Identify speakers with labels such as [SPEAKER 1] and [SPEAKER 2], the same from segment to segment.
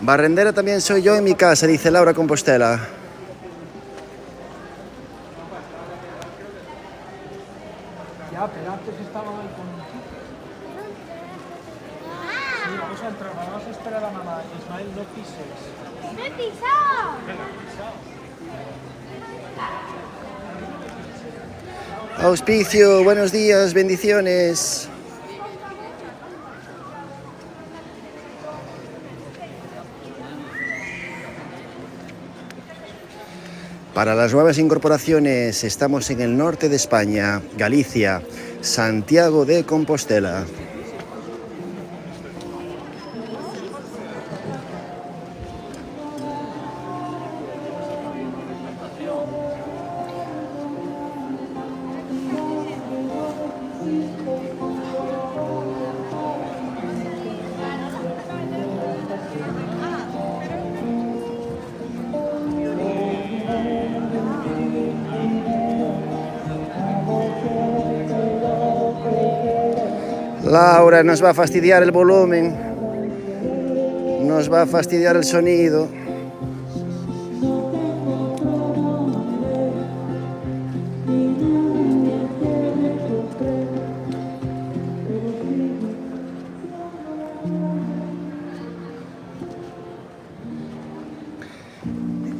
[SPEAKER 1] Barrendera también soy yo en mi casa, dice Laura Compostela.
[SPEAKER 2] Ya, pero antes estaba ahí con un chico. Sí, vamos a entrar, vamos a esperar a mamá. Ismael, no pises.
[SPEAKER 3] ¡No he pisado!
[SPEAKER 2] Venga, pisado.
[SPEAKER 1] Auspicio, buenos días, bendiciones. Para las nuevas incorporaciones estamos en el norte de España, Galicia, Santiago de Compostela. Laura nos va a fastidiar el volumen, nos va a fastidiar el sonido.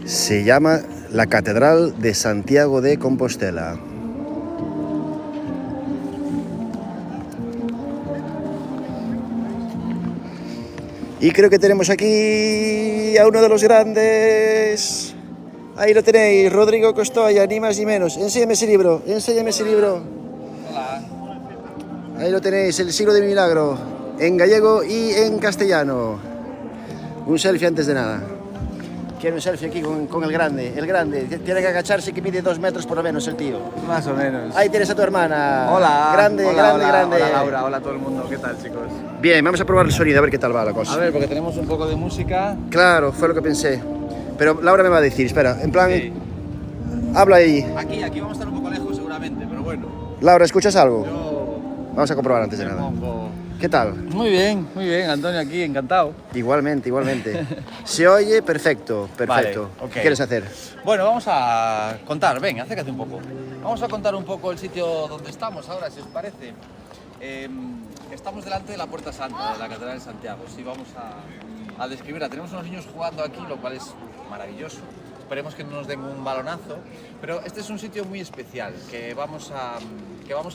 [SPEAKER 1] Se llama la Catedral de Santiago de Compostela. Y creo que tenemos aquí a uno de los grandes. Ahí lo tenéis, Rodrigo Costoya, ni más ni menos. Enséñame ese libro, enséñame ese libro.
[SPEAKER 4] Hola.
[SPEAKER 1] Ahí lo tenéis, El siglo de mi milagro, en gallego y en castellano. Un selfie antes de nada. Quiero un selfie aquí con el grande. El grande, tiene que agacharse, que mide 2 metros por lo menos el tío.
[SPEAKER 4] Más o menos.
[SPEAKER 1] Ahí tienes a tu hermana.
[SPEAKER 4] Hola.
[SPEAKER 1] Grande,
[SPEAKER 4] hola,
[SPEAKER 1] grande,
[SPEAKER 4] hola,
[SPEAKER 1] grande.
[SPEAKER 4] Hola Laura, hola a todo el mundo. ¿Qué tal, chicos?
[SPEAKER 1] Bien, vamos a probar el sonido, a ver qué tal va la cosa.
[SPEAKER 4] A ver, porque tenemos un poco de música.
[SPEAKER 1] Claro, fue lo que pensé. Pero Laura me va a decir, espera, en plan,
[SPEAKER 4] Sí.
[SPEAKER 1] habla ahí.
[SPEAKER 4] Aquí vamos a estar un poco lejos seguramente, pero bueno.
[SPEAKER 1] Laura, ¿escuchas algo?
[SPEAKER 4] Yo
[SPEAKER 1] Vamos a comprobar antes de
[SPEAKER 4] me
[SPEAKER 1] nada.
[SPEAKER 4] pongo...
[SPEAKER 1] ¿Qué tal?
[SPEAKER 4] Muy bien, Antonio aquí, encantado.
[SPEAKER 1] Igualmente, igualmente. Se oye perfecto, perfecto.
[SPEAKER 4] Vale, ok.
[SPEAKER 1] ¿Qué quieres hacer?
[SPEAKER 4] Bueno, vamos a contar, ven, acércate un poco. Vamos a contar un poco el sitio donde estamos ahora, si os parece. Estamos delante de la Puerta Santa de la Catedral de Santiago. Sí, vamos a describirla. Tenemos unos niños jugando aquí, lo cual es maravilloso. Esperemos que no nos den un balonazo. Pero este es un sitio muy especial que vamos a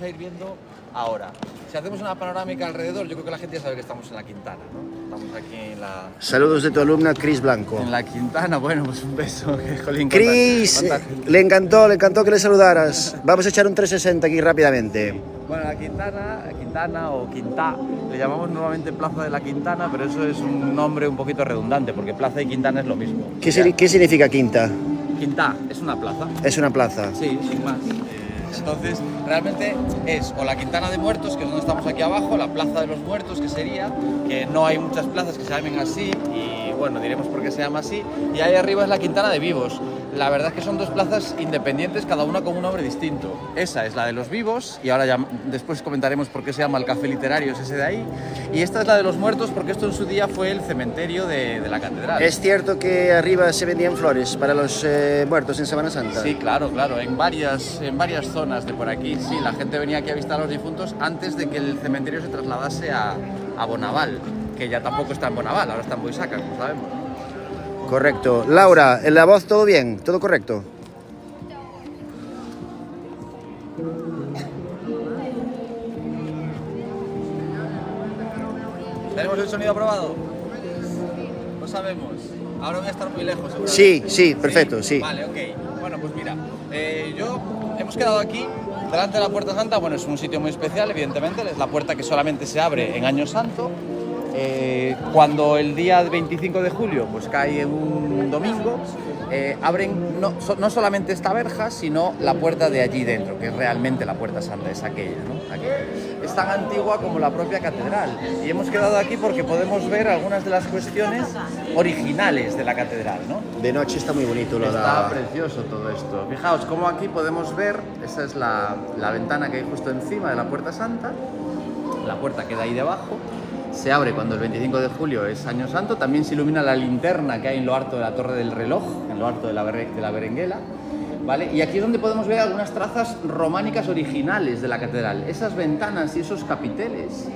[SPEAKER 4] ir viendo ahora. Si hacemos una panorámica alrededor, yo creo que la gente ya sabe que estamos en la Quintana, ¿no? Estamos aquí
[SPEAKER 1] Saludos de tu alumna Cris Blanco.
[SPEAKER 4] en la Quintana. Bueno, pues un beso. Jolín,
[SPEAKER 1] Cris,
[SPEAKER 4] ¿cuánta gente?
[SPEAKER 1] le encantó que le saludaras. Vamos a echar un 360 aquí rápidamente.
[SPEAKER 4] Bueno, la Quintana o Quintá, le llamamos normalmente Plaza de la Quintana, pero eso es un nombre un poquito redundante, porque Plaza y Quintana es lo mismo.
[SPEAKER 1] ¿Qué significa quinta?
[SPEAKER 4] Quintá es una plaza.
[SPEAKER 1] Es una plaza.
[SPEAKER 4] Sí, sin más. Entonces, realmente es o la Quintana de Muertos, que es donde estamos aquí abajo, la Plaza de los Muertos, que sería, que no hay muchas plazas que se llamen así, y bueno, diremos por qué se llama así, y ahí arriba es la Quintana de Vivos. La verdad es que son dos plazas independientes, cada una con un nombre distinto. Esa es la de los Vivos, y ahora ya después comentaremos por qué se llama el Café Literario, es ese de ahí, y esta es la de los Muertos, porque esto en su día fue el cementerio de la catedral.
[SPEAKER 1] ¿Es cierto que arriba se vendían flores para los muertos en Semana Santa?
[SPEAKER 4] Sí, claro, en varias zonas de por aquí, sí, la gente venía aquí a visitar a los difuntos antes de que el cementerio se trasladase a Bonaval, que ya tampoco está en Bonaval, ahora está en Boisaca, como sabemos, ¿no?
[SPEAKER 1] Correcto. Laura, en la voz todo bien, todo correcto.
[SPEAKER 4] ¿Tenemos el sonido aprobado? Lo sabemos. Ahora voy a estar muy lejos, seguramente.
[SPEAKER 1] Sí, perfecto, sí.
[SPEAKER 4] Vale, ok. Bueno, pues mira, hemos quedado aquí, delante de la Puerta Santa. Bueno, es un sitio muy especial, evidentemente, es la puerta que solamente se abre en Año Santo. Cuando el día 25 de julio pues cae en un domingo, abren no solamente esta verja, sino la puerta de allí dentro, que es realmente la Puerta Santa, es aquella, ¿no? Aquí. Es tan antigua como la propia catedral, y hemos quedado aquí porque podemos ver algunas de las cuestiones originales de la catedral, ¿no?
[SPEAKER 1] De noche está muy bonito.
[SPEAKER 4] Está precioso todo esto. Fijaos cómo aquí podemos ver, esa es la ventana que hay justo encima de la Puerta Santa, la puerta queda ahí debajo, se abre cuando el 25 de julio es Año Santo. También se ilumina la linterna que hay en lo alto de la Torre del Reloj, en lo alto de la Berenguela, ¿vale? Y aquí es donde podemos ver algunas trazas románicas originales de la catedral. Esas ventanas y esos capiteles,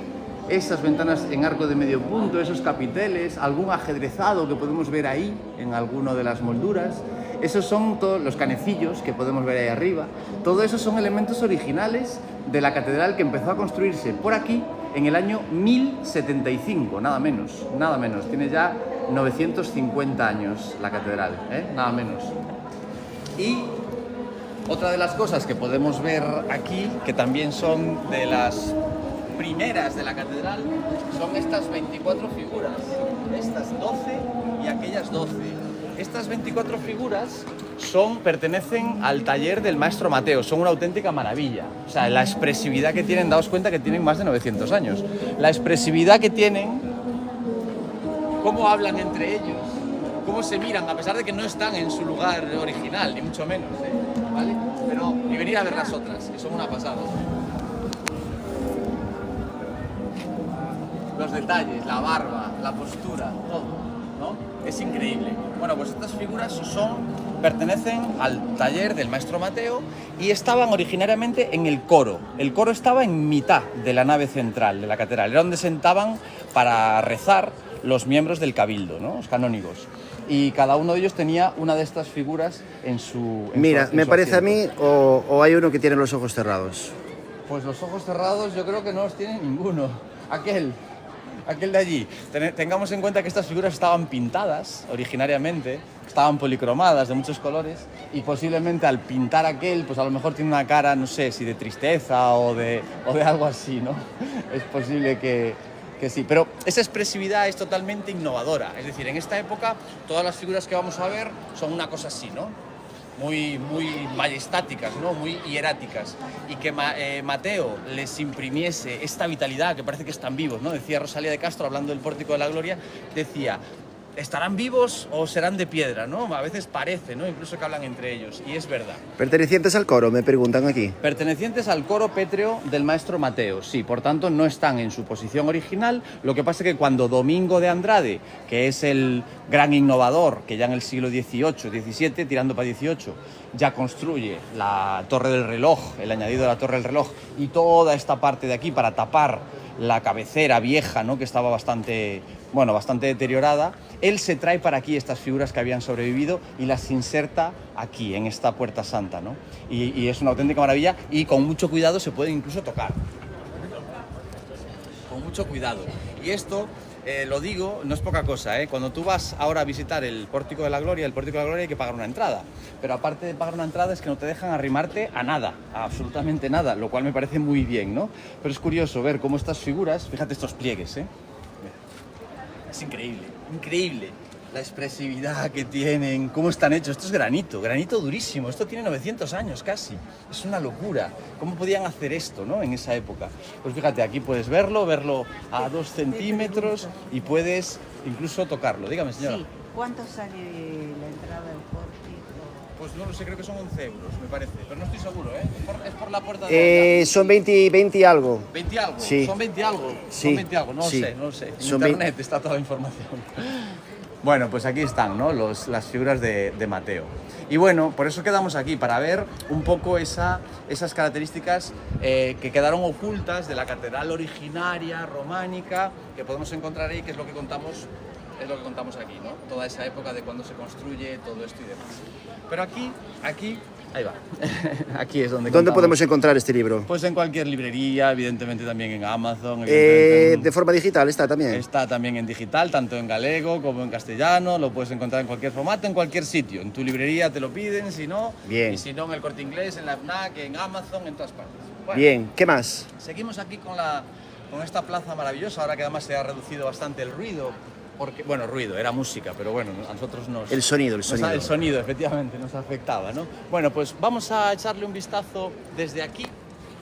[SPEAKER 4] esas ventanas en arco de medio punto, esos capiteles, algún ajedrezado que podemos ver ahí en alguno de las molduras. Esos son todos los canecillos que podemos ver ahí arriba. Todo eso son elementos originales de la catedral que empezó a construirse por aquí en el año 1075, nada menos, nada menos. Tiene ya 950 años la catedral, nada menos. Y otra de las cosas que podemos ver aquí, que también son de las primeras de la catedral, son estas 24 figuras, estas 12 y aquellas 12. Estas 24 figuras pertenecen al taller del maestro Mateo, son una auténtica maravilla. O sea, la expresividad que tienen, daos cuenta que tienen más de 900 años. La expresividad que tienen, cómo hablan entre ellos, cómo se miran, a pesar de que no están en su lugar original, ni mucho menos, ¿vale? Pero, y venir a ver las otras, que son una pasada. Los detalles, la barba, la postura, todo, ¿no? Es increíble. Bueno, pues estas figuras pertenecen al taller del maestro Mateo y estaban originariamente en el coro. El coro estaba en mitad de la nave central de la catedral, era donde sentaban para rezar los miembros del cabildo, ¿no? Los canónigos. Y cada uno de ellos tenía una de estas figuras en su
[SPEAKER 1] Mira, me parece
[SPEAKER 4] asiento.
[SPEAKER 1] a mí, o hay uno que tiene los ojos cerrados.
[SPEAKER 4] Pues los ojos cerrados yo creo que no los tiene ninguno. Aquel de allí. Tengamos en cuenta que estas figuras estaban pintadas originariamente, estaban policromadas de muchos colores y posiblemente al pintar aquel, pues a lo mejor tiene una cara, no sé, si de tristeza o de algo así, ¿no? Es posible que sí, pero esa expresividad es totalmente innovadora. Es decir, en esta época todas las figuras que vamos a ver son una cosa así, ¿no? Muy majestáticas, ¿no? Muy hieráticas, y que Mateo les imprimiese esta vitalidad que parece que están vivos, ¿no? Decía Rosalía de Castro, hablando del Pórtico de la Gloria, decía, ¿estarán vivos o serán de piedra, ¿no? A veces parece, ¿no? Incluso que hablan entre ellos, y es verdad.
[SPEAKER 1] ¿Pertenecientes al coro? Me preguntan aquí.
[SPEAKER 4] Pertenecientes al coro pétreo del maestro Mateo, sí, por tanto no están en su posición original. Lo que pasa es que cuando Domingo de Andrade, que es el gran innovador, que ya en el siglo XVIII, XVII, tirando para XVIII, ya construye la Torre del Reloj, el añadido de la Torre del Reloj, y toda esta parte de aquí para tapar la cabecera vieja, ¿no? Que estaba bastante deteriorada, él se trae para aquí estas figuras que habían sobrevivido y las inserta aquí, en esta Puerta Santa, ¿no? Y es una auténtica maravilla y con mucho cuidado se pueden incluso tocar. Con mucho cuidado. Y esto, lo digo, no es poca cosa, ¿eh? Cuando tú vas ahora a visitar el Pórtico de la Gloria, hay que pagar una entrada. Pero aparte de pagar una entrada es que no te dejan arrimarte a nada, a absolutamente nada, lo cual me parece muy bien, ¿no? Pero es curioso ver cómo estas figuras, fíjate estos pliegues, ¿eh? Es increíble, increíble la expresividad que tienen, cómo están hechos. Esto es granito durísimo, esto tiene 900 años casi. Es una locura. ¿Cómo podían hacer esto, ¿no? En esa época? Pues fíjate, aquí puedes verlo a 2 centímetros y puedes incluso tocarlo. Dígame, señora.
[SPEAKER 5] Sí. ¿Cuánto sale la entrada del pórtico?
[SPEAKER 4] Pues no lo sé, creo que son 11 euros, me parece, pero no estoy seguro, ¿eh? Es por la puerta de allá.
[SPEAKER 1] Son 20 y algo.
[SPEAKER 4] ¿20 y algo?
[SPEAKER 1] Sí.
[SPEAKER 4] ¿Son 20 y algo?
[SPEAKER 1] Sí.
[SPEAKER 4] Son 20 y algo, no
[SPEAKER 1] Sí.
[SPEAKER 4] lo sé. En
[SPEAKER 1] Son
[SPEAKER 4] internet está toda la información. Bueno, pues aquí están, ¿no? Las figuras de Mateo. Y bueno, por eso quedamos aquí, para ver un poco esas características que quedaron ocultas de la catedral originaria, románica, que podemos encontrar ahí, que es lo que contamos aquí, ¿no? Toda esa época de cuando se construye todo esto y demás. Pero aquí, ahí va. Aquí es donde
[SPEAKER 1] ¿Dónde
[SPEAKER 4] contamos.
[SPEAKER 1] podemos encontrar este libro?
[SPEAKER 4] Pues en cualquier librería, evidentemente también en Amazon.
[SPEAKER 1] De forma digital está también.
[SPEAKER 4] Está también en digital, tanto en galego como en castellano, lo puedes encontrar en cualquier formato, en cualquier sitio. En tu librería te lo piden, si no,
[SPEAKER 1] Bien.
[SPEAKER 4] y si no en el Corte Inglés, en la FNAC, en Amazon, en todas partes. Bueno,
[SPEAKER 1] Bien, ¿qué más?
[SPEAKER 4] seguimos aquí con esta plaza maravillosa, ahora que además se ha reducido bastante el ruido. Porque, bueno, ruido, era música, pero bueno, a nosotros
[SPEAKER 1] El sonido.
[SPEAKER 4] el sonido, efectivamente, nos afectaba, ¿no? Bueno, pues vamos a echarle un vistazo desde aquí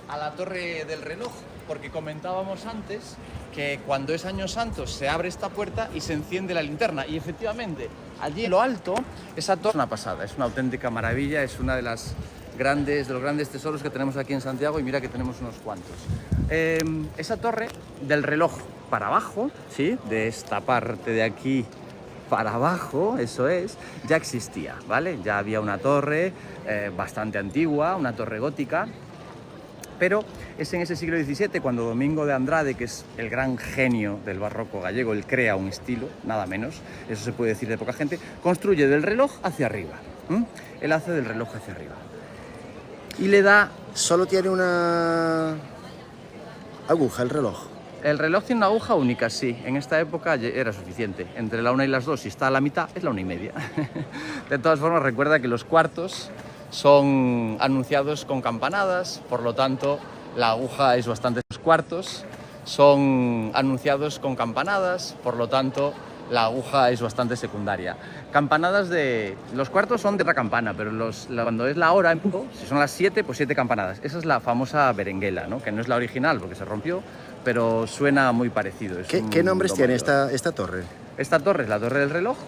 [SPEAKER 4] a la Torre del Reloj, porque comentábamos antes que cuando es Año Santo se abre esta puerta y se enciende la linterna. Y efectivamente, allí en lo alto, esa torre es una pasada, es una auténtica maravilla, es una de los grandes tesoros que tenemos aquí en Santiago, y mira que tenemos unos cuantos. Esa torre del reloj para abajo, ¿sí? De esta parte de aquí para abajo, eso es, ya existía, ¿vale? Ya había una torre bastante antigua, una torre gótica, pero es en ese siglo XVII cuando Domingo de Andrade, que es el gran genio del barroco gallego, él crea un estilo, nada menos, eso se puede decir de poca gente, construye del reloj hacia arriba. Él hace del reloj hacia arriba. Y le da...
[SPEAKER 1] Solo tiene una aguja el reloj.
[SPEAKER 4] El reloj tiene una aguja única, sí. En esta época era suficiente. Entre la 1 y las 2, si está a la mitad, es la 1:30. De todas formas, recuerda que los cuartos son anunciados con campanadas, por lo tanto, la aguja es bastante... Los cuartos son anunciados con campanadas, por lo tanto, la aguja es bastante secundaria. Campanadas de... Los cuartos son de otra campana, pero cuando es la hora en punto, si son las 7, pues 7 campanadas. Esa es la famosa berenguela, ¿no? Que no es la original porque se rompió, pero suena muy parecido.
[SPEAKER 1] ¿Qué nombres tiene esta torre?
[SPEAKER 4] Esta torre es la Torre del Reloj,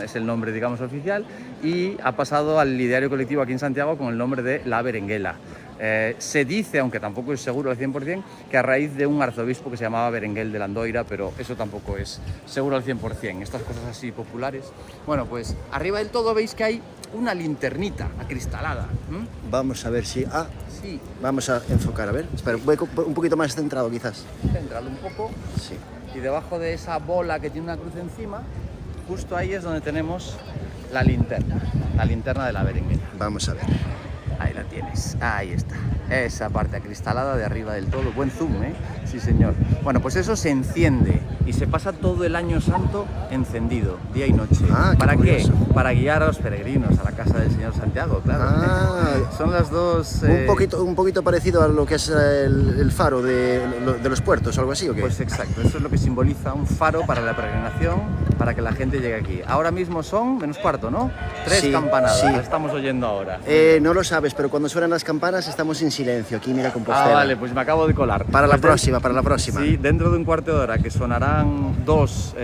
[SPEAKER 4] es el nombre, digamos, oficial, y ha pasado al ideario colectivo aquí en Santiago con el nombre de La Berenguela. Se dice, aunque tampoco es seguro al 100%, que a raíz de un arzobispo que se llamaba Berenguel de Landoira, pero eso tampoco es seguro al 100%, estas cosas así populares. Bueno, pues arriba del todo veis que hay una linternita acristalada.
[SPEAKER 1] Vamos a ver si...
[SPEAKER 4] Sí.
[SPEAKER 1] Vamos a enfocar, a ver. Espera, voy un poquito más centrado quizás.
[SPEAKER 4] Centrado un poco.
[SPEAKER 1] Sí.
[SPEAKER 4] Y debajo de esa bola que tiene una cruz encima, justo ahí es donde tenemos la linterna de la berenguela.
[SPEAKER 1] Vamos a ver.
[SPEAKER 4] Ahí la tienes, ahí está. Esa parte acristalada de arriba del todo. Buen zoom, ¿eh? Sí, señor. Bueno, pues eso se enciende y se pasa todo el año santo encendido, día y noche. ¿Para qué? Para guiar a los peregrinos a la casa del Señor Santiago, claro. Son las dos...
[SPEAKER 1] Un poquito parecido a lo que es el faro de los puertos o algo así, ¿o qué?
[SPEAKER 4] Pues exacto, eso es lo que simboliza un faro para la peregrinación, para que la gente llegue aquí. Ahora mismo son menos cuarto, ¿no? 3 campanadas,
[SPEAKER 1] sí.
[SPEAKER 4] La estamos oyendo ahora.
[SPEAKER 1] No lo sabes, pero cuando suenan las campanas estamos en silencio, aquí mira Compostela.
[SPEAKER 4] Vale, pues me acabo de colar.
[SPEAKER 1] Para la próxima.
[SPEAKER 4] Sí, dentro de un cuarto de hora que sonarán los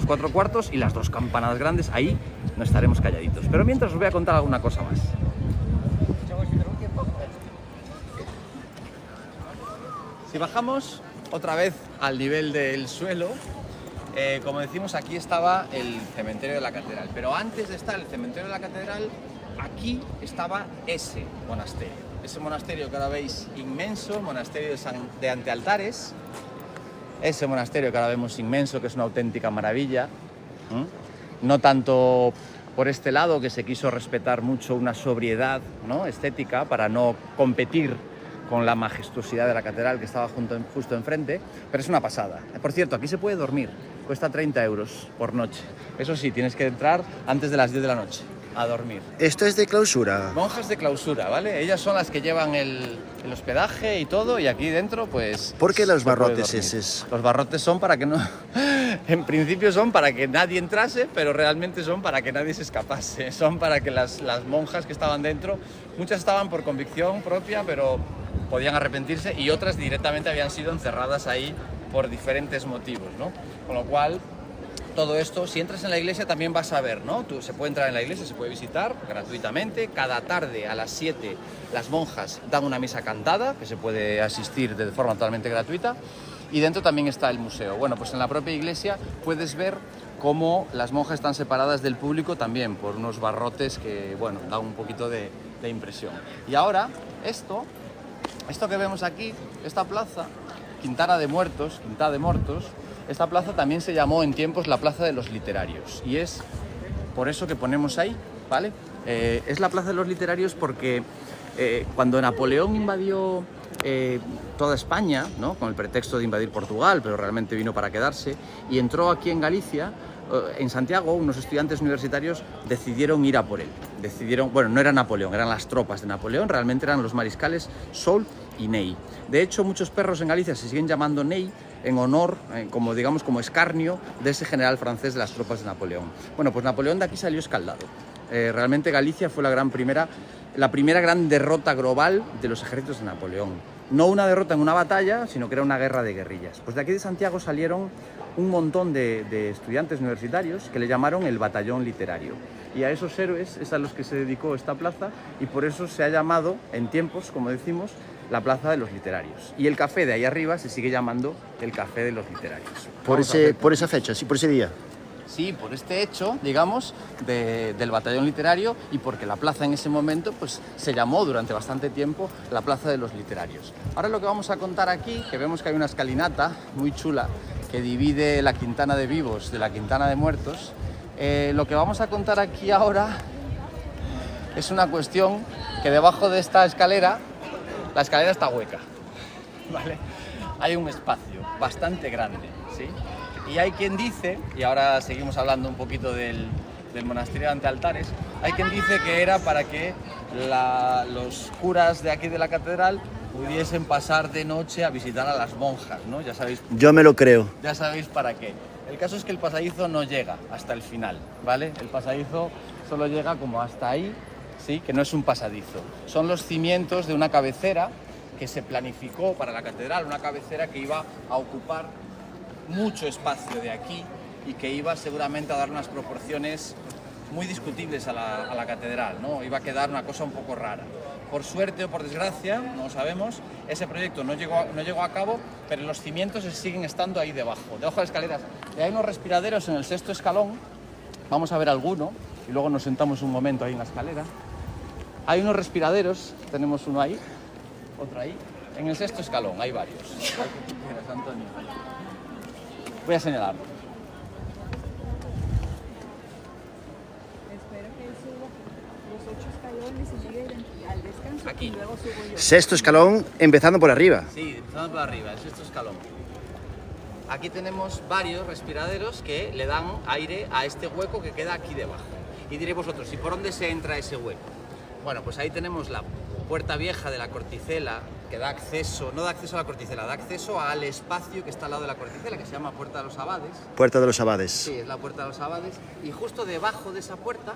[SPEAKER 4] 4 cuartos y las 2 campanadas grandes, ahí no estaremos calladitos. Pero mientras os voy a contar alguna cosa más. Si bajamos otra vez al nivel del suelo, como decimos, aquí estaba el cementerio de la catedral. Pero antes de estar el cementerio de la catedral, aquí estaba ese monasterio. Ese monasterio que ahora veis inmenso, monasterio de Antealtares. Ese monasterio que ahora vemos inmenso, que es una auténtica maravilla. No tanto por este lado, que se quiso respetar mucho una sobriedad, ¿no?, estética para no competir con la majestuosidad de la catedral que estaba justo enfrente, pero es una pasada. Por cierto, aquí se puede dormir, cuesta 30 euros por noche. Eso sí, tienes que entrar antes de las 10 de la noche a dormir.
[SPEAKER 1] Esto es de clausura.
[SPEAKER 4] Monjas de clausura, ¿vale? Ellas son las que llevan el hospedaje y todo, y aquí dentro, pues...
[SPEAKER 1] ¿Por qué los barrotes esos?
[SPEAKER 4] Los barrotes son para que no... En principio son para que nadie entrase, pero realmente son para que nadie se escapase. Son para que las monjas que estaban dentro, muchas estaban por convicción propia, pero podían arrepentirse, y otras directamente habían sido encerradas ahí por diferentes motivos, ¿no? Con lo cual... Todo esto, si entras en la iglesia también vas a ver, ¿no? Se puede entrar en la iglesia, se puede visitar gratuitamente. Cada tarde a las 7 las monjas dan una misa cantada, que se puede asistir de forma totalmente gratuita. Y dentro también está el museo. Bueno, pues en la propia iglesia puedes ver cómo las monjas están separadas del público también por unos barrotes que, bueno, dan un poquito de impresión. Y ahora, esto que vemos aquí, esta plaza, Quinta de Mortos, esta plaza también se llamó en tiempos la Plaza de los Literarios, y es por eso que ponemos ahí, ¿vale? Es la Plaza de los Literarios porque cuando Napoleón invadió toda España, ¿no?, con el pretexto de invadir Portugal, pero realmente vino para quedarse, y entró aquí en Galicia, en Santiago, unos estudiantes universitarios decidieron ir a por él. Bueno, no era Napoleón, eran las tropas de Napoleón, realmente eran los mariscales Soult y Ney. De hecho, muchos perros en Galicia se siguen llamando Ney en honor, como escarnio de ese general francés de las tropas de Napoleón. Bueno, pues Napoleón de aquí salió escaldado. Realmente Galicia fue la primera gran derrota global de los ejércitos de Napoleón. No una derrota en una batalla, sino que era una guerra de guerrillas. Pues de aquí de Santiago salieron un montón de estudiantes universitarios que le llamaron el batallón literario. Y a esos héroes es a los que se dedicó esta plaza, y por eso se ha llamado, en tiempos, como decimos, la Plaza de los Literarios. Y el café de ahí arriba se sigue llamando el Café de los Literarios.
[SPEAKER 1] Por esa fecha, sí, por ese día.
[SPEAKER 4] Sí, por este hecho, digamos, del batallón literario y porque la plaza en ese momento pues, se llamó durante bastante tiempo la Plaza de los Literarios. Ahora lo que vamos a contar aquí, que vemos que hay una escalinata muy chula que divide la Quintana de Vivos de la Quintana de Muertos, lo que vamos a contar aquí ahora es una cuestión que debajo de esta escalera, la escalera está hueca, ¿vale? Hay un espacio bastante grande, ¿sí? Y hay quien dice, y ahora seguimos hablando un poquito del monasterio de Antealtares, hay quien dice que era para que los curas de aquí de la catedral pudiesen pasar de noche a visitar a las monjas, ¿no? Ya sabéis.
[SPEAKER 1] Yo me lo creo.
[SPEAKER 4] Ya sabéis para qué. El caso es que el pasadizo no llega hasta el final, ¿vale? El pasadizo solo llega como hasta ahí, ¿sí? Que no es un pasadizo. Son los cimientos de una cabecera que se planificó para la catedral, una cabecera que iba a ocupar mucho espacio de aquí y que iba seguramente a dar unas proporciones muy discutibles a la catedral, ¿no? Iba a quedar una cosa un poco rara. Por suerte o por desgracia, no lo sabemos, ese proyecto no llegó a cabo, pero los cimientos siguen estando ahí debajo de las escaleras. Y hay unos respiraderos en el sexto escalón, vamos a ver alguno, y luego nos sentamos un momento ahí en la escalera. Hay unos respiraderos, tenemos uno ahí, otro ahí, en el sexto escalón, hay varios. Antonio. Voy a señalarlo.
[SPEAKER 5] Espero que él suba los 8 escalones y llegue al descanso.
[SPEAKER 4] Aquí.
[SPEAKER 5] Y luego subo yo.
[SPEAKER 1] Sexto escalón, empezando por arriba.
[SPEAKER 4] Sí, empezando por arriba, el sexto escalón. Aquí tenemos varios respiraderos que le dan aire a este hueco que queda aquí debajo. Y diréis vosotros, ¿y por dónde se entra ese hueco? Bueno, pues ahí tenemos la puerta vieja de la corticela, que da acceso, no da acceso a la corticela, da acceso al espacio que está al lado de la corticela, que se llama Puerta de los Abades.
[SPEAKER 1] Puerta de los Abades.
[SPEAKER 4] Sí, es la Puerta de los Abades. Y justo debajo de esa puerta,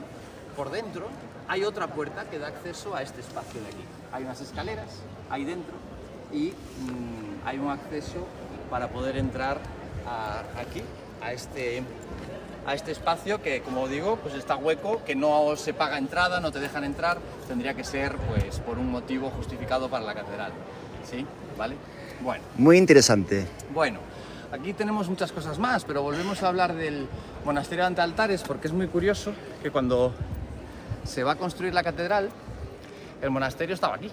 [SPEAKER 4] por dentro, hay otra puerta que da acceso a este espacio de aquí. Hay unas escaleras ahí dentro y hay un acceso para poder entrar aquí, a este espacio que, como digo, pues está hueco, que no se paga entrada, no te dejan entrar, tendría que ser pues por un motivo justificado para la catedral, ¿sí? ¿Vale? Bueno.
[SPEAKER 1] Muy interesante.
[SPEAKER 4] Bueno, aquí tenemos muchas cosas más, pero volvemos a hablar del monasterio de Antealtares porque es muy curioso que cuando se va a construir la catedral, el monasterio estaba aquí.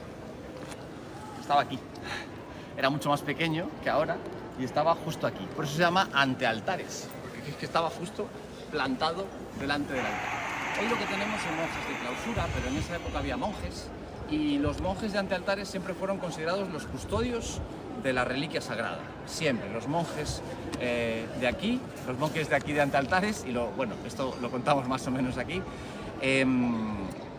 [SPEAKER 4] Estaba aquí. Era mucho más pequeño que ahora y estaba justo aquí. Por eso se llama Antealtares, porque es que estaba justo plantado delante del altar. Hoy lo que tenemos son monjes de clausura, pero en esa época había monjes y los monjes de Antealtares siempre fueron considerados los custodios de la reliquia sagrada. Siempre, los monjes de aquí, los monjes de aquí de Antealtares, y bueno, esto lo contamos más o menos aquí,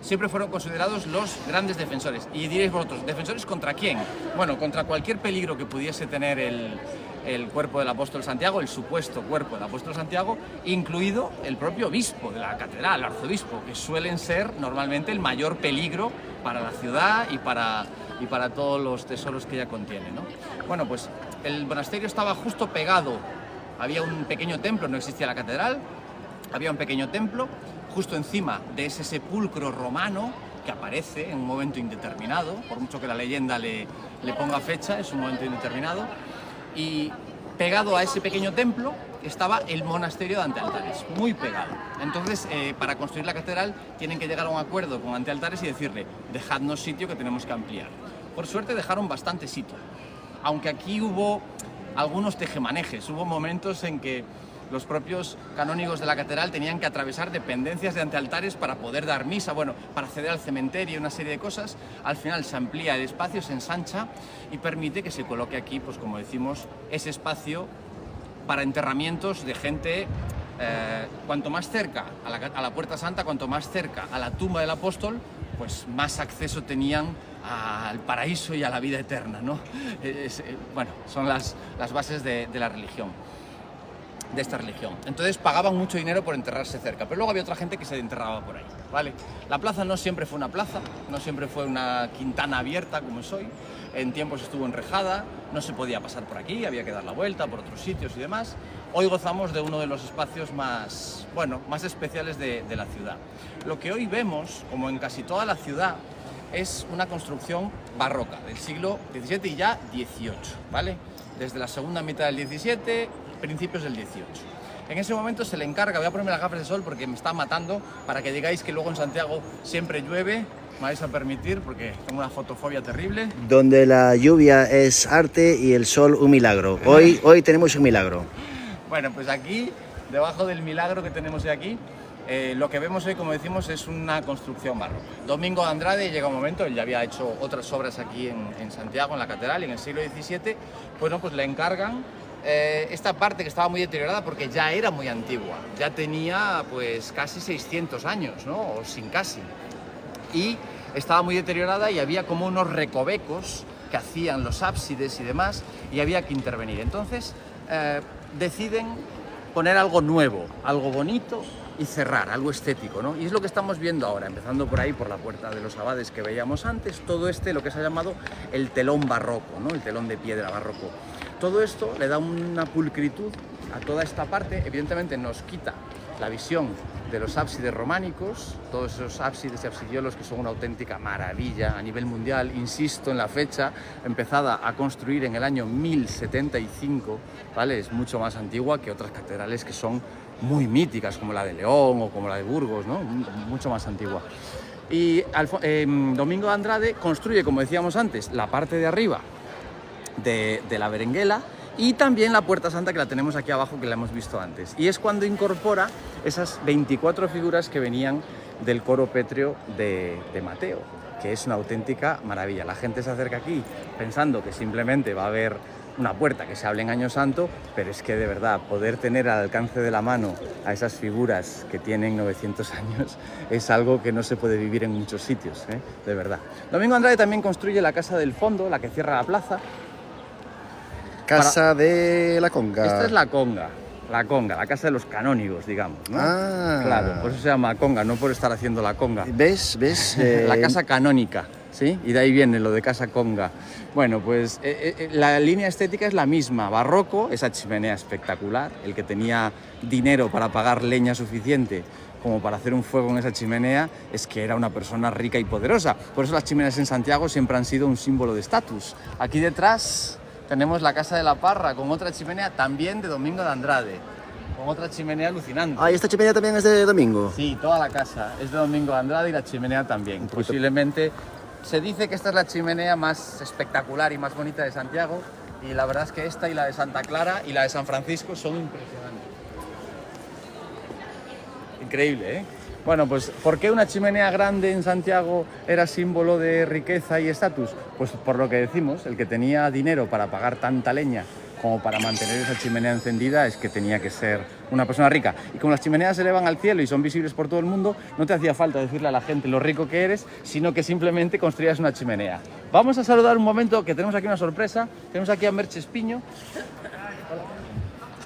[SPEAKER 4] siempre fueron considerados los grandes defensores. Y diréis vosotros, ¿defensores contra quién? Bueno, contra cualquier peligro que pudiese tener el cuerpo del apóstol Santiago, el supuesto cuerpo del apóstol Santiago, incluido el propio obispo de la catedral, el arzobispo, que suelen ser normalmente el mayor peligro para la ciudad y para todos los tesoros que ella contiene, ¿no? Bueno, pues el monasterio estaba justo pegado, había un pequeño templo, no existía la catedral, había un pequeño templo justo encima de ese sepulcro romano que aparece en un momento indeterminado, por mucho que la leyenda le ponga fecha, es un momento indeterminado, y pegado a ese pequeño templo estaba el monasterio de Antealtares, muy pegado. Entonces, para construir la catedral tienen que llegar a un acuerdo con Antealtares y decirle, dejadnos sitio que tenemos que ampliar. Por suerte dejaron bastante sitio, aunque aquí hubo algunos tejemanejes, hubo momentos en que los propios canónigos de la catedral tenían que atravesar dependencias de Antealtares para poder dar misa, bueno, para acceder al cementerio y una serie de cosas. Al final se amplía el espacio, se ensancha y permite que se coloque aquí, pues como decimos, ese espacio para enterramientos de gente, cuanto más cerca a la Puerta Santa, cuanto más cerca a la tumba del apóstol, pues más acceso tenían al paraíso y a la vida eterna, ¿no? Bueno, son las bases de la religión, de esta religión. Entonces pagaban mucho dinero por enterrarse cerca, pero luego había otra gente que se enterraba por ahí, ¿vale? La plaza no siempre fue una plaza, no siempre fue una quintana abierta como es hoy. En tiempos estuvo enrejada, no se podía pasar por aquí, había que dar la vuelta por otros sitios y demás. Hoy gozamos de uno de los espacios más, bueno, más especiales de la ciudad. Lo que hoy vemos, como en casi toda la ciudad, es una construcción barroca del siglo XVII y ya XVIII, ¿vale? Desde la segunda mitad del XVII, principios del XVIII. En ese momento se le encarga, voy a ponerme las gafas de sol porque me está matando, para que digáis que luego en Santiago siempre llueve, me vais a permitir porque tengo una fotofobia terrible.
[SPEAKER 1] Donde la lluvia es arte y el sol un milagro. Hoy tenemos un milagro.
[SPEAKER 4] Bueno, pues aquí, debajo del milagro que tenemos de aquí, lo que vemos hoy, como decimos, es una construcción barroca. Domingo de Andrade llega un momento, él ya había hecho otras obras aquí en Santiago, en la catedral, y en el siglo XVII, bueno, pues le encargan esta parte que estaba muy deteriorada porque ya era muy antigua, ya tenía pues casi 600 años, ¿no? O sin casi. Y estaba muy deteriorada y había como unos recovecos que hacían los ábsides y demás, y había que intervenir. Entonces deciden poner algo nuevo, algo bonito y cerrar, algo estético, ¿no? Y es lo que estamos viendo ahora, empezando por ahí, por la puerta de los abades que veíamos antes, todo lo que se ha llamado el telón barroco, ¿no? El telón de piedra barroco. Todo esto le da una pulcritud a toda esta parte, evidentemente nos quita la visión de los ábsides románicos, todos esos ábsides y absidiolos que son una auténtica maravilla a nivel mundial. Insisto en la fecha, empezada a construir en el año 1075, ¿vale? Es mucho más antigua que otras catedrales que son muy míticas, como la de León o como la de Burgos, ¿no? Mucho más antigua. Y Domingo de Andrade construye, como decíamos antes, la parte de arriba de la Berenguela, y también la Puerta Santa, que la tenemos aquí abajo, que la hemos visto antes. Y es cuando incorpora esas 24 figuras que venían del coro pétreo de Mateo, que es una auténtica maravilla. La gente se acerca aquí pensando que simplemente va a haber una puerta que se hable en Año Santo, pero es que de verdad poder tener al alcance de la mano a esas figuras que tienen 900 años es algo que no se puede vivir en muchos sitios, de verdad. Domingo Andrade también construye la Casa del Fondo, la que cierra la plaza.
[SPEAKER 1] Casa de la Conga.
[SPEAKER 4] Esta es la Conga, la casa de los canónigos, digamos, ¿no?
[SPEAKER 1] Ah.
[SPEAKER 4] Claro, por eso se llama Conga, no por estar haciendo la conga.
[SPEAKER 1] ¿Ves?
[SPEAKER 4] La casa canónica, ¿sí? Y de ahí viene lo de casa Conga. Bueno, pues la línea estética es la misma, barroco, esa chimenea espectacular, el que tenía dinero para pagar leña suficiente como para hacer un fuego en esa chimenea, es que era una persona rica y poderosa. Por eso las chimeneas en Santiago siempre han sido un símbolo de estatus. Aquí detrás tenemos la Casa de la Parra con otra chimenea también de Domingo de Andrade, con otra chimenea alucinante.
[SPEAKER 1] Ah, ¿y esta chimenea también es de Domingo?
[SPEAKER 4] Sí, toda la casa es de Domingo de Andrade y la chimenea también. Posiblemente se dice que esta es la chimenea más espectacular y más bonita de Santiago, y la verdad es que esta y la de Santa Clara y la de San Francisco son impresionantes. Increíble, ¿eh? Bueno, pues ¿por qué una chimenea grande en Santiago era símbolo de riqueza y estatus? Pues por lo que decimos, el que tenía dinero para pagar tanta leña como para mantener esa chimenea encendida es que tenía que ser una persona rica. Y como las chimeneas se elevan al cielo y son visibles por todo el mundo, no te hacía falta decirle a la gente lo rico que eres, sino que simplemente construías una chimenea. Vamos a saludar un momento, que tenemos aquí una sorpresa. Tenemos aquí a Merche Espiño.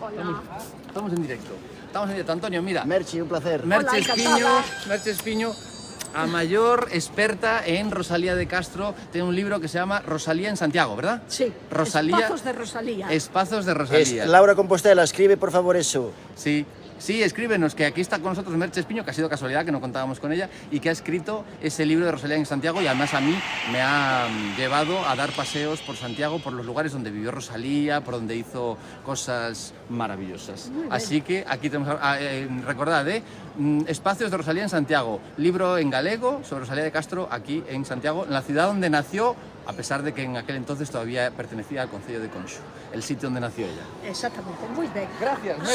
[SPEAKER 4] Hola. Estamos en directo. Antonio, mira.
[SPEAKER 1] Merchi, un placer.
[SPEAKER 4] Merche Espiño, a mayor experta en Rosalía de Castro, tiene un libro que se llama Rosalía en Santiago, ¿verdad?
[SPEAKER 5] Sí,
[SPEAKER 4] Rosalía,
[SPEAKER 5] Espazos de Rosalía.
[SPEAKER 4] Espazos de Rosalía.
[SPEAKER 1] Laura Compostela, escribe por favor eso.
[SPEAKER 4] Sí, escríbenos, que aquí está con nosotros Merche Espiño, que ha sido casualidad que no contábamos con ella, y que ha escrito ese libro de Rosalía en Santiago, y además a mí me ha llevado a dar paseos por Santiago, por los lugares donde vivió Rosalía, por donde hizo cosas maravillosas. Así que aquí tenemos, recordad, Espacios de Rosalía en Santiago, libro en galego sobre Rosalía de Castro, aquí en Santiago, en la ciudad donde nació, a pesar de que en aquel entonces todavía pertenecía al concello de Conxo, el sitio donde nació ella.
[SPEAKER 5] Exactamente, muy bien.
[SPEAKER 4] Gracias, Merche.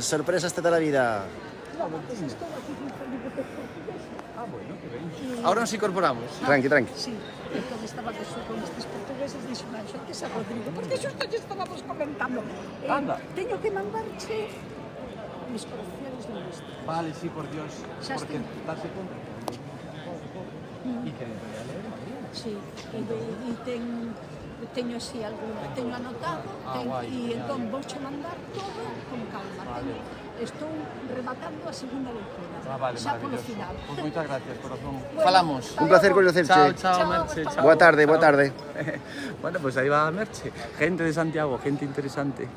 [SPEAKER 1] Sorpresas toda la vida.
[SPEAKER 4] Ahora nos incorporamos.
[SPEAKER 1] Tranqui.
[SPEAKER 5] Sí, entonces estaba con estos portugueses, dixo, antes a Rodrigo, porque xusto lle estábamos comentando.
[SPEAKER 4] Anda.
[SPEAKER 5] Teño que mandarche mis colecciones lingüísticas.
[SPEAKER 4] Vale, sí, por Dios.
[SPEAKER 5] Xa
[SPEAKER 4] Porque
[SPEAKER 5] estoy.
[SPEAKER 4] darse cuenta. ¿Y qué editorial eres?
[SPEAKER 5] Sí, teño así alguna, teño anotado,
[SPEAKER 4] guai,
[SPEAKER 5] e
[SPEAKER 4] genial.
[SPEAKER 5] entón vouche mandar todo con calma.
[SPEAKER 4] Vale.
[SPEAKER 5] Estou rematando a segunda lectura,
[SPEAKER 4] Vale,
[SPEAKER 5] xa polo
[SPEAKER 4] maravilloso.
[SPEAKER 5] final.
[SPEAKER 4] Pues muchas gracias, corazón.
[SPEAKER 5] Bueno,
[SPEAKER 4] Falamos.
[SPEAKER 1] Un placer conocerte.
[SPEAKER 4] Chao, Merche. Chao.
[SPEAKER 1] Boa tarde.
[SPEAKER 4] Bueno, pues ahí va Merche. Gente de Santiago, gente interesante.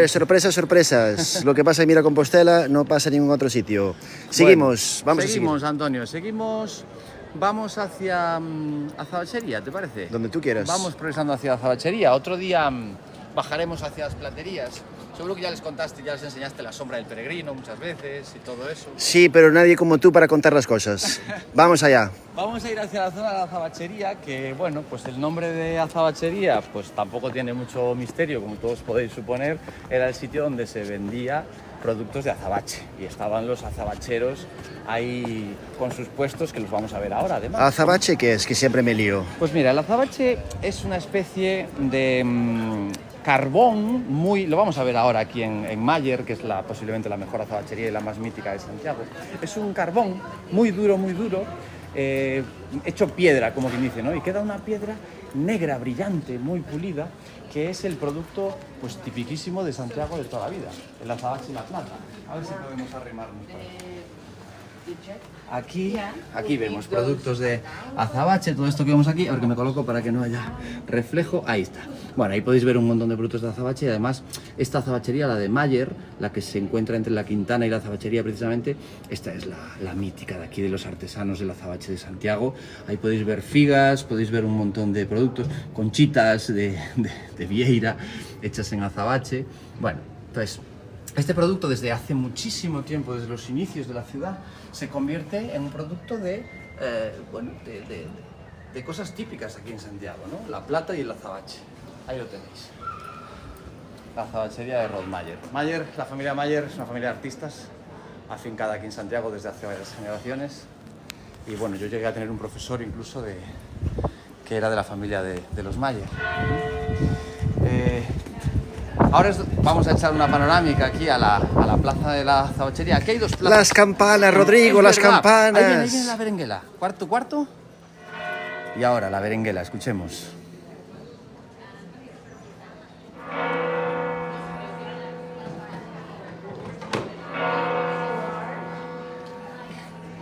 [SPEAKER 1] Sorpresas. Lo que pasa en Mira Compostela no pasa en ningún otro sitio. Seguimos,
[SPEAKER 4] Bueno,
[SPEAKER 1] vamos a seguir.
[SPEAKER 4] Seguimos, Antonio, seguimos. vamos hacia Azabachería, ¿te parece?
[SPEAKER 1] Donde tú quieras.
[SPEAKER 4] Vamos progresando hacia Azabachería. Otro día bajaremos hacia las platerías. Seguro que ya les contaste, ya les enseñaste la sombra del peregrino muchas veces y todo eso.
[SPEAKER 1] Sí, pero nadie como tú para contar las cosas. Vamos allá.
[SPEAKER 4] Vamos a ir hacia la zona de la Azabachería, que bueno, pues el nombre de Azabachería pues tampoco tiene mucho misterio, como todos podéis suponer. Era el sitio donde se vendía productos de azabache y estaban los azabacheros ahí con sus puestos, que los vamos a ver ahora además.
[SPEAKER 1] ¿Azabache qué es? Que siempre me lío.
[SPEAKER 4] Pues mira, el azabache es una especie de carbón muy... Lo vamos a ver ahora aquí en Mayer, que es posiblemente la mejor azabachería y la más mítica de Santiago. Es un carbón muy duro, hecho piedra, como quien dice, ¿no? Y queda una piedra negra, brillante, muy pulida, que es el producto pues tipiquísimo de Santiago de toda la vida, el azabache y la plata. A ver si podemos arrimarnos para aquí vemos productos de azabache, todo esto que vemos aquí. A ver que me coloco para que no haya reflejo. Ahí está. Bueno, ahí podéis ver un montón de productos de azabache y además esta azabachería, la de Mayer, la que se encuentra entre la Quintana y la Azabachería precisamente, esta es la mítica de aquí, de los artesanos del azabache de Santiago. Ahí podéis ver figas, podéis ver un montón de productos, conchitas de vieira hechas en azabache. Bueno, entonces este producto desde hace muchísimo tiempo, desde los inicios de la ciudad, se convierte en un producto de cosas típicas aquí en Santiago, ¿no? La plata y el azabache. Ahí lo tenéis. La azabachería de Rod Mayer. La familia Mayer es una familia de artistas afincada aquí en Santiago desde hace varias generaciones. Y bueno, yo llegué a tener un profesor incluso que era de la familia de los Mayer. Ahora vamos a echar una panorámica aquí a la plaza de la azabachería. Aquí hay dos plazas.
[SPEAKER 1] Las campanas, Rodrigo, las campanas.
[SPEAKER 4] Ahí viene la berenguela. Cuarto. Y ahora la berenguela, escuchemos.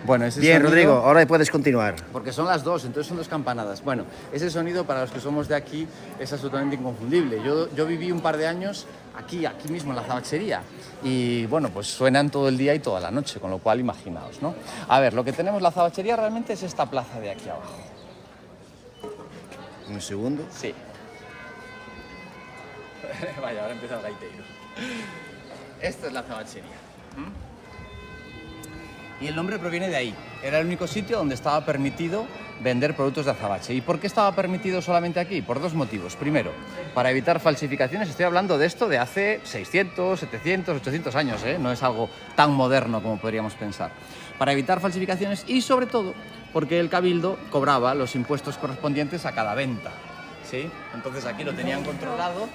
[SPEAKER 4] Bueno, ese
[SPEAKER 1] Bien,
[SPEAKER 4] sonido,
[SPEAKER 1] Rodrigo, ahora puedes continuar.
[SPEAKER 4] porque son las dos, entonces son dos campanadas. Bueno, ese sonido para los que somos de aquí es absolutamente inconfundible. Yo viví un par de años aquí mismo en la azabachería y bueno, pues suenan todo el día y toda la noche, con lo cual imaginaos, ¿no? A ver, lo que tenemos la azabachería realmente es esta plaza de aquí abajo.
[SPEAKER 1] Un segundo.
[SPEAKER 4] Sí. Vaya, ahora empieza el gaitero. Esta es la azabachería. Y el nombre proviene de ahí. Era el único sitio donde estaba permitido vender productos de azabache. ¿Y por qué estaba permitido solamente aquí? Por dos motivos. Primero, para evitar falsificaciones. Estoy hablando de esto de hace 600, 700, 800 años, ¿eh? No es algo tan moderno como podríamos pensar. Para evitar falsificaciones y, sobre todo, porque el cabildo cobraba los impuestos correspondientes a cada venta. ¿Sí? Entonces aquí lo tenían controlado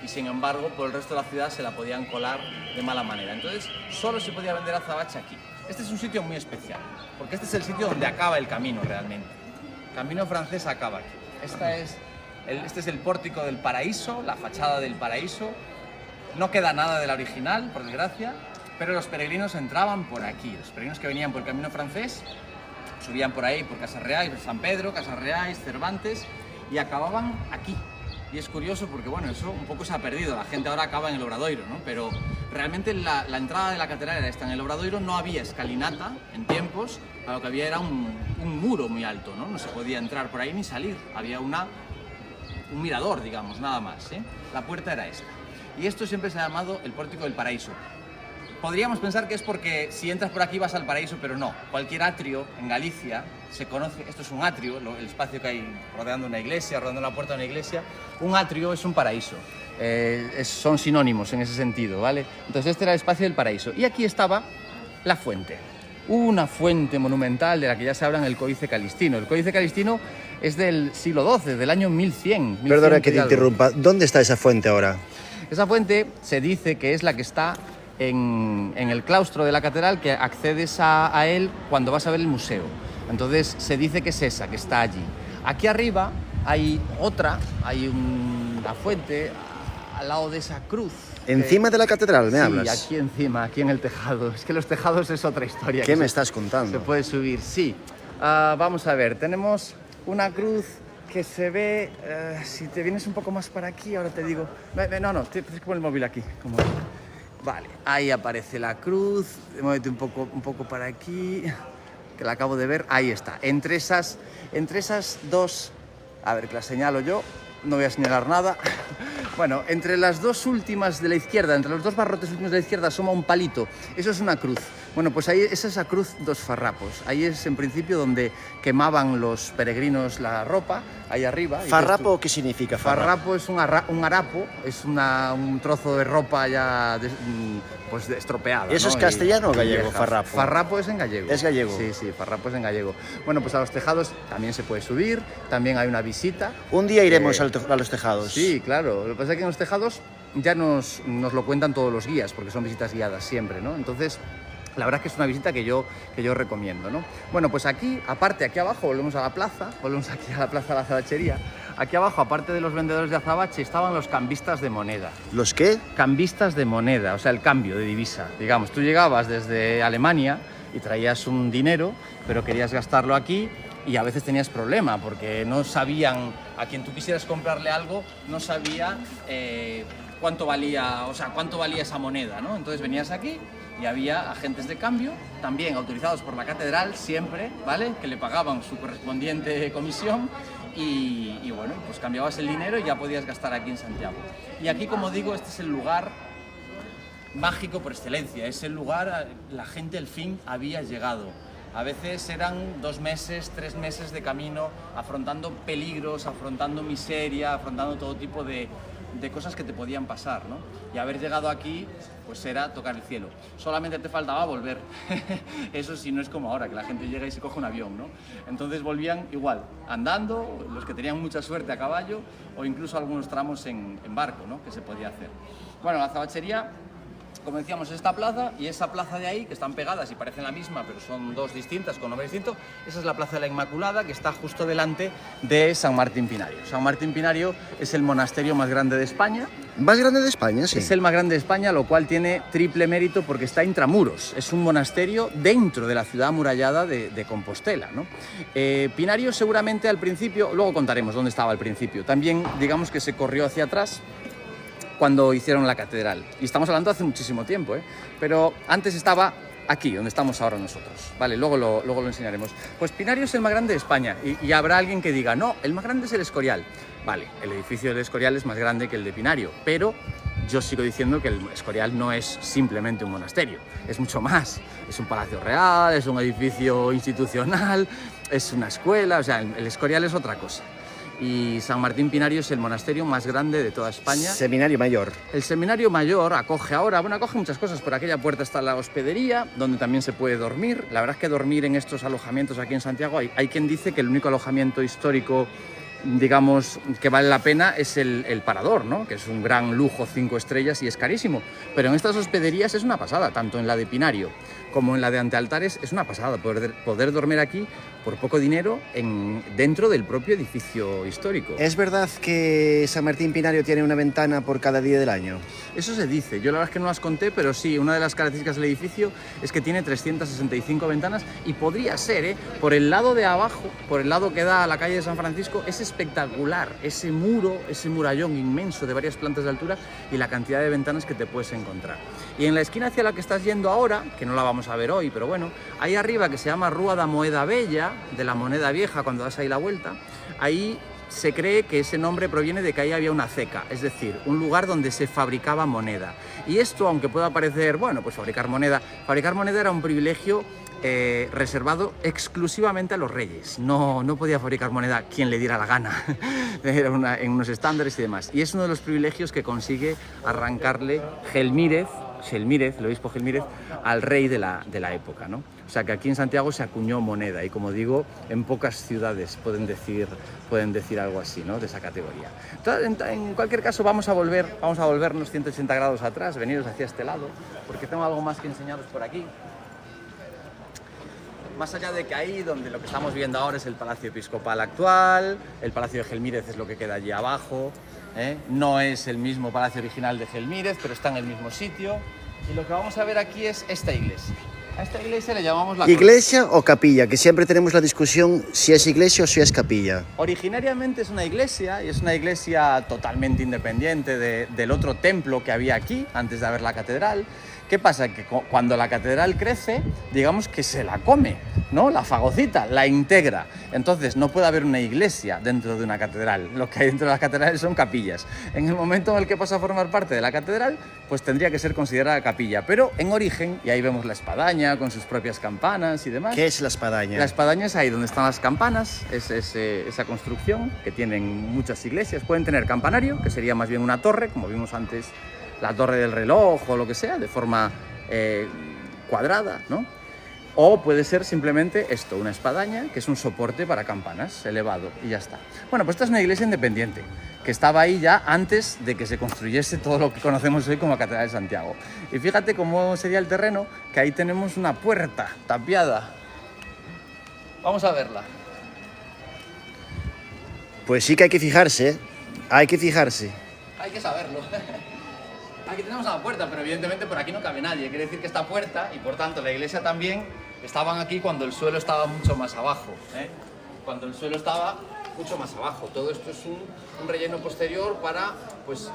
[SPEAKER 4] y sin embargo por el resto de la ciudad se la podían colar de mala manera. Entonces solo se podía vender azabache aquí. Este es un sitio muy especial, porque este es el sitio donde acaba el camino realmente. El camino francés acaba aquí. Este es el pórtico del Paraíso, la fachada del Paraíso. No queda nada de la original, por desgracia, pero los peregrinos entraban por aquí. Los peregrinos que venían por el camino francés subían por ahí, por Casa Real, San Pedro, Casa Real, Cervantes, y acababan aquí. Y es curioso porque, bueno, eso un poco se ha perdido. La gente ahora acaba en el Obradoiro, ¿no? Pero realmente la entrada de la catedral era esta. En el Obradoiro no había escalinata en tiempos, lo que había era un muro muy alto, ¿no? No se podía entrar por ahí ni salir. Había un mirador, digamos, nada más, ¿eh? La puerta era esta. Y esto siempre se ha llamado el Pórtico del Paraíso. Podríamos pensar que es porque si entras por aquí vas al paraíso, pero no. Cualquier atrio en Galicia se conoce, esto es un atrio, el espacio que hay rodeando una iglesia, rodeando la puerta de una iglesia. Un atrio es un paraíso. Son sinónimos en ese sentido, ¿vale? Entonces este era el espacio del paraíso. Y aquí estaba la fuente. Una fuente monumental de la que ya se habla en el Códice Calistino. El Códice Calistino es del siglo XII, del año 1100.
[SPEAKER 1] Perdona que te interrumpa. ¿Dónde está esa fuente ahora?
[SPEAKER 4] Esa fuente se dice que es la que está en el claustro de la catedral, que accedes a él cuando vas a ver el museo. Entonces se dice que es esa, que está allí. Aquí arriba hay otra, hay una fuente al lado de esa cruz.
[SPEAKER 1] ¿Encima de la catedral me hablas?
[SPEAKER 4] Sí, aquí encima, aquí en el tejado. Es que los tejados es otra historia.
[SPEAKER 1] ¿Qué me estás contando?
[SPEAKER 4] Se puede subir, sí. Vamos a ver, tenemos una cruz que se ve, si te vienes un poco más para aquí, ahora te digo... No, tienes que poner el móvil aquí. Vale, ahí aparece la cruz, muévete un poco para aquí. que la acabo de ver, ahí está. Entre esas dos, a ver, que las señalo yo, no voy a señalar nada. Bueno, entre las dos últimas de la izquierda, entre los dos barrotes últimos de la izquierda, asoma un palito. Eso es una cruz. Bueno, pues ahí es esa cruz dos farrapos. Ahí es en principio donde quemaban los peregrinos la ropa, ahí arriba.
[SPEAKER 1] ¿Farrapo qué significa?
[SPEAKER 4] Farrapo es un harapo, es un trozo de ropa ya pues estropeada.
[SPEAKER 1] ¿Eso
[SPEAKER 4] ¿no?
[SPEAKER 1] es castellano o gallego,
[SPEAKER 4] vieja.
[SPEAKER 1] farrapo?
[SPEAKER 4] Farrapo es en gallego.
[SPEAKER 1] ¿Es gallego?
[SPEAKER 4] Sí, farrapo es en gallego. Bueno, pues a los tejados también se puede subir, también hay una visita.
[SPEAKER 1] Un día iremos a los tejados.
[SPEAKER 4] Sí, claro. Lo que pasa es que en los tejados ya nos lo cuentan todos los guías, porque son visitas guiadas siempre, ¿no? Entonces, la verdad es que es una visita que yo recomiendo, ¿no? Bueno, pues aquí, aparte, aquí abajo, volvemos a la plaza, volvemos aquí a la plaza de la azabachería. Aquí abajo, aparte de los vendedores de azabache, estaban los cambistas de moneda.
[SPEAKER 1] ¿Los qué?
[SPEAKER 4] Cambistas de moneda, o sea, el cambio de divisa. Digamos, tú llegabas desde Alemania y traías un dinero, pero querías gastarlo aquí y a veces tenías problema porque no sabían, a quien tú quisieras comprarle algo, no sabía cuánto valía esa moneda, ¿no? Entonces venías aquí y había agentes de cambio, también autorizados por la catedral siempre, ¿vale? Que le pagaban su correspondiente comisión y bueno, pues cambiabas el dinero y ya podías gastar aquí en Santiago. Y aquí, como digo, este es el lugar mágico por excelencia, es el lugar, la gente al fin había llegado. A veces eran 2 meses, 3 meses de camino, afrontando peligros, afrontando miseria, afrontando todo tipo de cosas que te podían pasar, ¿no? Y haber llegado aquí, pues era tocar el cielo. Solamente te faltaba volver. Eso sí, no es como ahora, que la gente llega y se coge un avión, ¿no? Entonces volvían igual, andando, los que tenían mucha suerte a caballo, o incluso algunos tramos en barco, ¿no? Que se podía hacer. Bueno, la azabachería, como decíamos, esta plaza y esa plaza de ahí, que están pegadas y parecen la misma, pero son dos distintas, con nombre distinto, esa es la Plaza de la Inmaculada, que está justo delante de San Martín Pinario. San Martín Pinario es el monasterio más grande de España.
[SPEAKER 1] ¿Más grande de España? Sí.
[SPEAKER 4] Es el más grande de España, lo cual tiene triple mérito porque está intramuros. Es un monasterio dentro de la ciudad amurallada de Compostela, ¿no? Pinario seguramente al principio, luego contaremos dónde estaba al principio, también digamos que se corrió hacia atrás cuando hicieron la catedral. Y estamos hablando hace muchísimo tiempo, ¿eh? Pero antes estaba aquí, donde estamos ahora nosotros, ¿vale? Luego lo enseñaremos. Pues Pinario es el más grande de España y habrá alguien que diga, no, el más grande es el Escorial. Vale, el edificio del Escorial es más grande que el de Pinario, pero yo sigo diciendo que el Escorial no es simplemente un monasterio, es mucho más. Es un palacio real, es un edificio institucional, es una escuela, o sea, el Escorial es otra cosa. Y San Martín Pinario es el monasterio más grande de toda España.
[SPEAKER 1] Seminario mayor.
[SPEAKER 4] El seminario mayor acoge ahora, bueno, acoge muchas cosas. Por aquella puerta está la hospedería, donde también se puede dormir. La verdad es que dormir en estos alojamientos aquí en Santiago, hay quien dice que el único alojamiento histórico, digamos, que vale la pena es el Parador, ¿no? Que es un gran lujo, 5 estrellas y es carísimo. Pero en estas hospederías es una pasada, tanto en la de Pinario como en la de Antealtares, es una pasada poder dormir aquí por poco dinero dentro del propio edificio histórico.
[SPEAKER 1] ¿Es verdad que San Martín Pinario tiene una ventana por cada día del año?
[SPEAKER 4] Eso se dice, yo la verdad es que no las conté, pero sí, una de las características del edificio es que tiene 365 ventanas y podría ser, por el lado de abajo, por el lado que da a la calle de San Francisco, es espectacular ese muro, ese murallón inmenso de varias plantas de altura y la cantidad de ventanas que te puedes encontrar. Y en la esquina hacia la que estás yendo ahora, que no la vamos a ver hoy, pero bueno, ahí arriba, que se llama Rúa da Moeda Bella, de la moneda vieja, cuando das ahí la vuelta, ahí se cree que ese nombre proviene de que ahí había una ceca, es decir, un lugar donde se fabricaba moneda. Y esto, aunque pueda parecer, bueno, pues fabricar moneda era un privilegio reservado exclusivamente a los reyes. No podía fabricar moneda quien le diera la gana, era en unos estándares y demás. Y es uno de los privilegios que consigue arrancarle Gelmírez, el obispo Gelmírez, al rey de la época, ¿no? O sea que aquí en Santiago se acuñó moneda y, como digo, en pocas ciudades pueden decir algo así, ¿no? De esa categoría. Entonces, en cualquier caso, vamos a volvernos 180 grados atrás, veniros hacia este lado, porque tengo algo más que enseñaros por aquí. Más allá de que ahí, donde lo que estamos viendo ahora es el Palacio Episcopal actual, el Palacio de Gelmírez es lo que queda allí abajo, ¿eh? No es el mismo palacio original de Gelmírez, pero está en el mismo sitio. Y lo que vamos a ver aquí es esta iglesia. A esta iglesia le llamamos la
[SPEAKER 1] ¿Iglesia o capilla? Que siempre tenemos la discusión si es iglesia o si es capilla.
[SPEAKER 4] Originariamente es una iglesia, y es una iglesia totalmente independiente del otro templo que había aquí, antes de haber la catedral. ¿Qué pasa? Que cuando la catedral crece, digamos que se la come, ¿no? La fagocita, la integra. Entonces no puede haber una iglesia dentro de una catedral. Lo que hay dentro de las catedrales son capillas. En el momento en el que pasa a formar parte de la catedral, pues tendría que ser considerada capilla. Pero en origen, y ahí vemos la espadaña con sus propias campanas y demás.
[SPEAKER 1] ¿Qué es la espadaña?
[SPEAKER 4] La espadaña es ahí donde están las campanas, es esa construcción que tienen muchas iglesias. Pueden tener campanario, que sería más bien una torre, como vimos antes, la torre del reloj o lo que sea, de forma cuadrada, ¿no? O puede ser simplemente esto, una espadaña, que es un soporte para campanas, elevado, y ya está. Bueno, pues esta es una iglesia independiente, que estaba ahí ya antes de que se construyese todo lo que conocemos hoy como Catedral de Santiago. Y fíjate cómo sería el terreno, que ahí tenemos una puerta tapiada. Vamos a verla.
[SPEAKER 1] Pues sí que hay que fijarse, ¿eh? Hay que fijarse.
[SPEAKER 4] Hay que saberlo. Aquí tenemos una puerta, pero evidentemente por aquí no cabe nadie. Quiere decir que esta puerta, y por tanto la iglesia también, estaban aquí cuando el suelo estaba mucho más abajo, ¿eh? Cuando el suelo estaba mucho más abajo. Todo esto es un relleno posterior para, pues,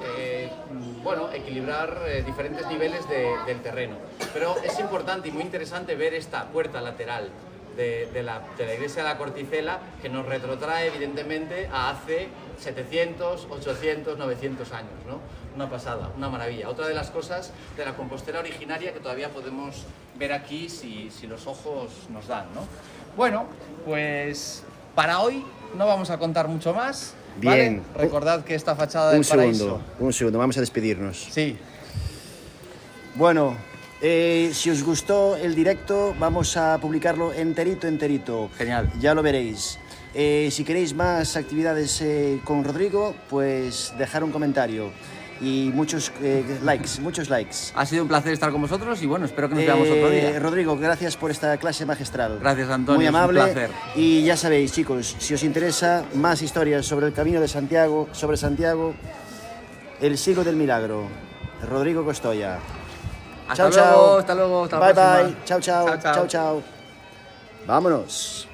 [SPEAKER 4] bueno, equilibrar diferentes niveles del terreno. Pero es importante y muy interesante ver esta puerta lateral de la iglesia de la Corticela, que nos retrotrae evidentemente a hace 700, 800, 900 años, ¿no? Una pasada, una maravilla. Otra de las cosas de la Compostela originaria que todavía podemos ver aquí si los ojos nos dan, ¿no? Bueno, pues para hoy no vamos a contar mucho más.
[SPEAKER 1] Bien.
[SPEAKER 4] ¿Vale? Recordad que esta fachada del paraíso...
[SPEAKER 1] Un segundo, vamos a despedirnos.
[SPEAKER 4] Sí.
[SPEAKER 1] Bueno, si os gustó el directo, vamos a publicarlo enterito.
[SPEAKER 4] Genial.
[SPEAKER 1] Ya lo veréis. Si queréis más actividades con Rodrigo, pues dejar un comentario y muchos likes.
[SPEAKER 4] Ha sido un placer estar con vosotros y bueno, espero que nos veamos otro día.
[SPEAKER 1] Rodrigo, gracias por esta clase magistral.
[SPEAKER 4] Gracias, Antonio.
[SPEAKER 1] Muy amable.
[SPEAKER 4] Es un placer.
[SPEAKER 1] Y ya sabéis, chicos, si os interesa más historias sobre el Camino de Santiago, sobre Santiago, el siglo del milagro, Rodrigo Costoya.
[SPEAKER 4] Hasta luego, hasta la
[SPEAKER 1] bye
[SPEAKER 4] próxima.
[SPEAKER 1] bye. Chao. Vámonos.